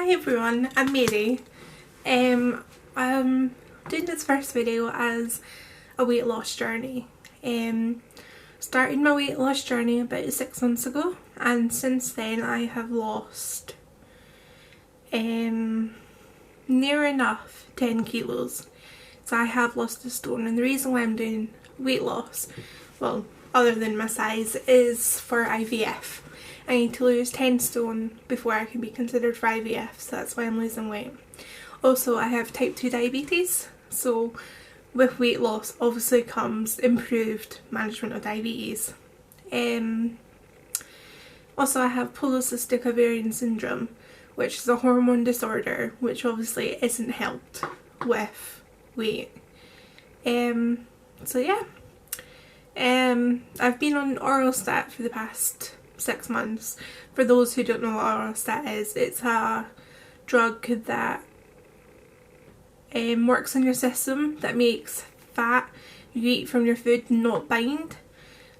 Hi everyone, I'm Mary. I'm doing this first video as a weight loss journey. Started my weight loss journey about 6 months ago, and since then I have lost near enough 10 kilos. So I have lost a stone, and the reason why I'm doing weight loss, well, other than my size, is for IVF. I need to lose 10 stone before I can be considered for IVF, so that's why I'm losing weight. Also, I have type 2 diabetes, so with weight loss obviously comes improved management of diabetes. Also, I have Polycystic Ovarian Syndrome, which is a hormone disorder which obviously isn't helped with weight. So yeah, I've been on Oralstat for the past 6 months. For those who don't know what Oralstat is, it's a drug that works in your system that makes fat you eat from your food not bind.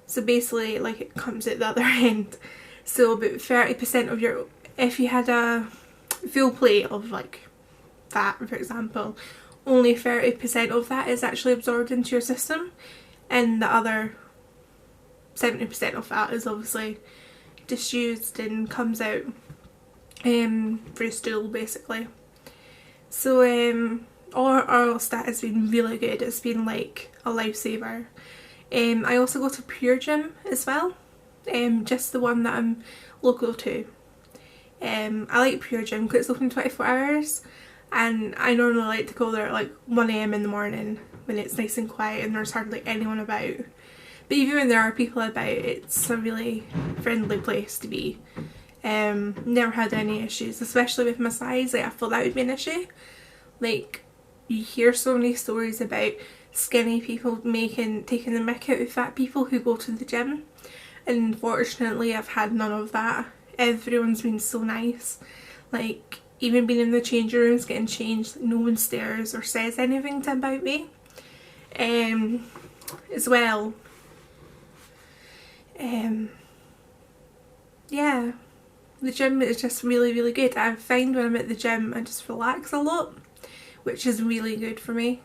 So basically, like, it comes at the other end. So about 30% of your, if you had a full plate of like fat, for example, only 30% of that is actually absorbed into your system, and the other 70% of fat is obviously disused and comes out through stool, basically. So Oralstat has been really good. It's been like a lifesaver. I also go to Pure Gym as well, just the one that I'm local to. I like Pure Gym because it's open 24 hours, and I normally like to go there at like 1 AM in the morning when it's nice and quiet and there's hardly anyone about. But even when there are people about, it's a really friendly place to be. Never had any issues, especially with my size. Like, I thought that would be an issue. Like, you hear so many stories about skinny people taking the mick out of fat people who go to the gym, and unfortunately I've had none of that. Everyone's been so nice. Like, even being in the changing rooms getting changed, no one stares or says anything about me. As well, yeah, the gym is just really good. I find when I'm at the gym I just relax a lot, which is really good for me.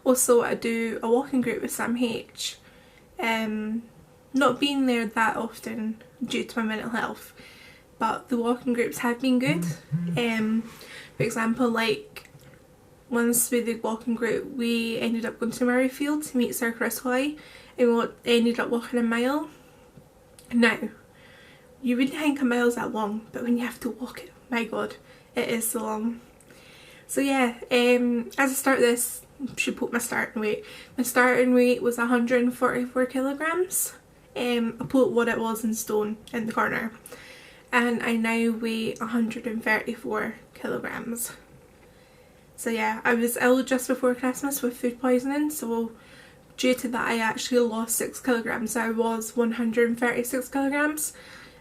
Also, I do a walking group with Sam H. Not being there that often due to my mental health, but the walking groups have been good. For example, like, once with the walking group we ended up going to Murrayfield to meet Sir Chris Hoy, and we ended up walking a mile. Now, you wouldn't think a mile's that long, but when you have to walk it, my god, it is so long. So yeah, as I start this, I should put my starting weight. My starting weight was 144 kilograms. I put what it was in stone in the corner, and I now weigh 134 kilograms. So yeah, I was ill just before Christmas with food poisoning, so due to that I actually lost 6 kilograms. So I was 136 kilograms.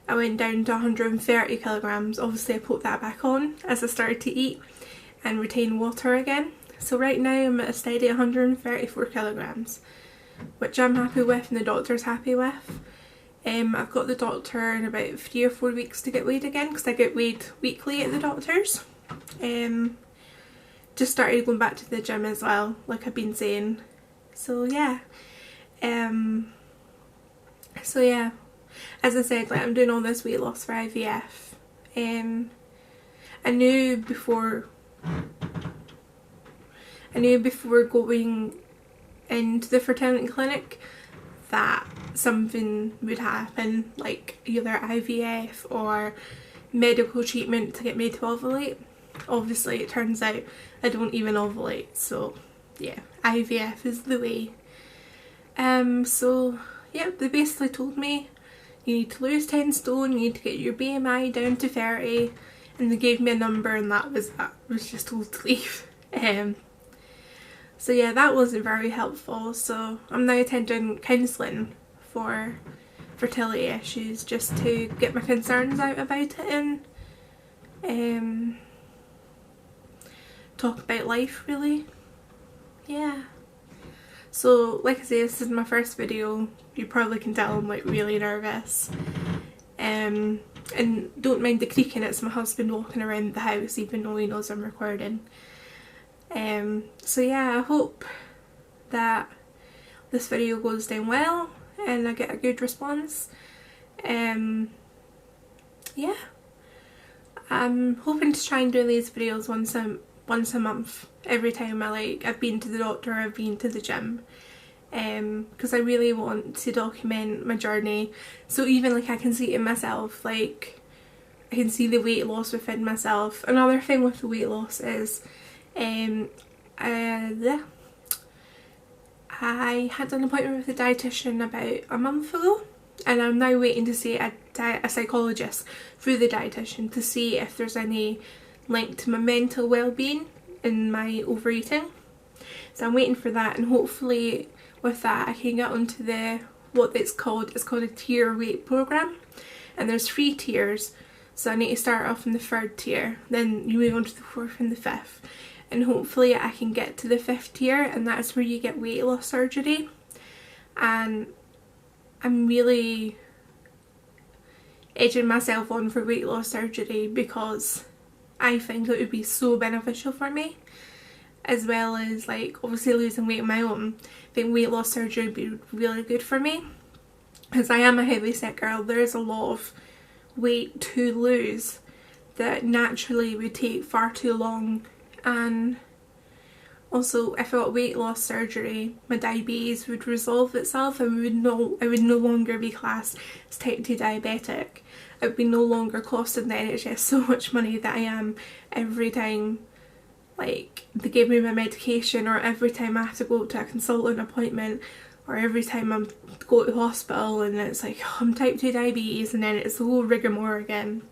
I went down to 130 kilograms. Obviously I put that back on as I started to eat and retain water again. So right now I'm at a steady 134 kilograms, which I'm happy with and the doctor's happy with. I've got the doctor in about 3 or 4 weeks to get weighed again, because I get weighed weekly at the doctor's. Just started going back to the gym as well, like I've been saying. So yeah, as I said, like, I'm doing all this weight loss for IVF. I knew before going into the fertility clinic that something would happen, like either IVF or medical treatment to get me to ovulate. Obviously it turns out I don't even ovulate, so yeah, IVF is the way. So yeah, they basically told me you need to lose 10 stone, you need to get your BMI down to 30, and they gave me a number, and that was just told to leave. So yeah, that wasn't very helpful, so I'm now attending counselling for fertility issues, just to get my concerns out about it and talk about life, really. Yeah. So like I say, this is my first video. You probably can tell I'm like really nervous. And don't mind the creaking, it's my husband walking around the house even though he knows I'm recording. So yeah, I hope that this video goes down well and I get a good response. Yeah, I'm hoping to try and do these videos once a month, every time I've been to the doctor or I've been to the gym, because I really want to document my journey, so even like I can see it in myself, like I can see the weight loss within myself. Another thing with the weight loss is I had an appointment with a dietitian about a month ago, and I'm now waiting to see a psychologist through the dietitian to see if there's any link to my mental well-being in my overeating. So I'm waiting for that, and hopefully with that I can get onto it's called a tier weight program, and there's 3 tiers. So I need to start off in the 3rd tier, then you move on to the 4th and the 5th, and hopefully I can get to the 5th tier, and that's where you get weight loss surgery. And I'm really edging myself on for weight loss surgery because I think it would be so beneficial for me, as well as like obviously losing weight on my own. I think weight loss surgery would be really good for me because I am a heavy set girl. There is a lot of weight to lose that naturally would take far too long, and also if I got weight loss surgery my diabetes would resolve itself, and I would no longer be classed as type 2 diabetic. I would be no longer costing the NHS so much money that I am every time like they give me my medication, or every time I have to go to a consultant appointment, or every time I go to the hospital and it's like, oh, I'm type 2 diabetes, and then it's the whole rigmarole again.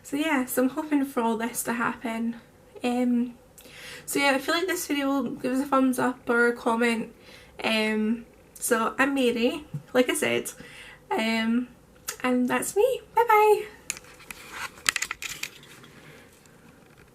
So yeah, so I'm hoping for all this to happen. So yeah, if you like this video, give us a thumbs up or a comment. So I'm Mary, like I said, and that's me. Bye bye.